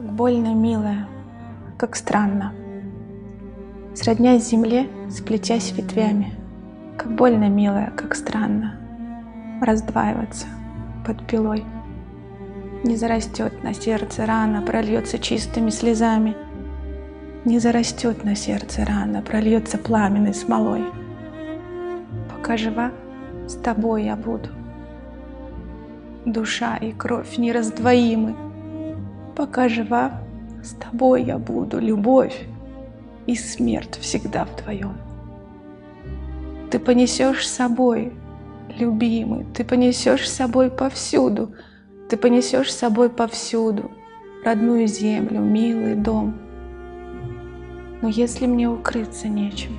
Как больно, милая, как странно, сроднясь земле, сплетясь ветвями. Как больно, милая, как странно раздваиваться под пилой. Не зарастет на сердце рана, прольется чистыми слезами. Не зарастет на сердце рана, прольется пламенной смолой. Пока жива, с тобой я буду. Душа и кровь нераздвоимы. Пока жива, с тобой я буду, любовь и смерть всегда вдвоем. Ты понесешь с собой, любимый, ты понесешь с собой повсюду, ты понесешь с собой повсюду родную землю, милый дом. Но если мне укрыться нечем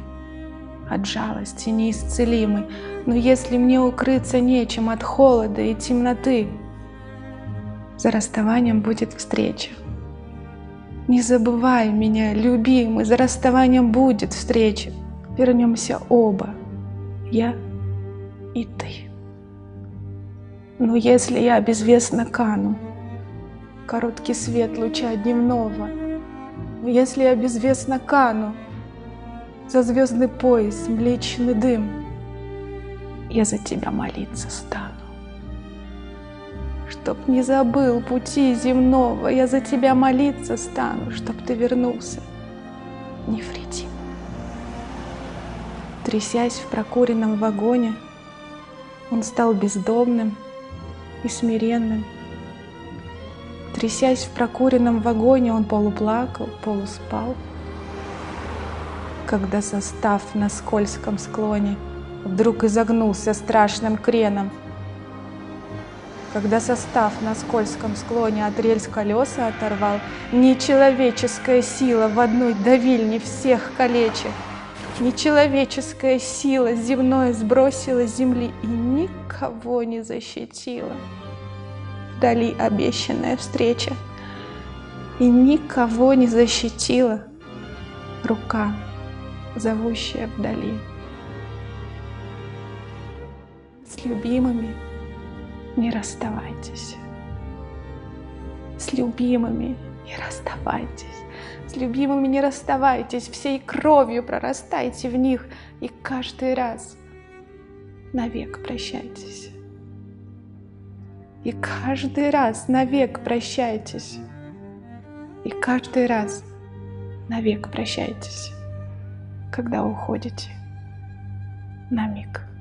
от жалости неисцелимой, но если мне укрыться нечем от холода и темноты, за расставанием будет встреча. Не забывай меня, любимый, за расставанием будет встреча. Вернемся оба, я и ты. Но если я безвестно кану, короткий свет луча дневного, если я безвестно кану, за звездный пояс млечный дым, я за тебя молиться стану. Чтоб не забыл пути земного, я за тебя молиться стану, чтоб ты вернулся невредим. Трясясь в прокуренном вагоне, он стал бездомным и смиренным. Трясясь в прокуренном вагоне, он полуплакал, полуспал. Когда состав на скользком склоне вдруг изогнулся страшным креном, когда состав на скользком склоне от рельс колеса оторвал, нечеловеческая сила в одной давильне всех калечит. Нечеловеческая сила земное сбросила с земли и никого не защитила. Вдали обещанная встреча, и никого не защитила рука, зовущая вдали. С любимыми не расставайтесь. С любимыми не расставайтесь. С любимыми не расставайтесь. Всей кровью прорастайте в них. И каждый раз навек прощайтесь. И каждый раз навек прощайтесь. И каждый раз навек прощайтесь, когда уходите на миг.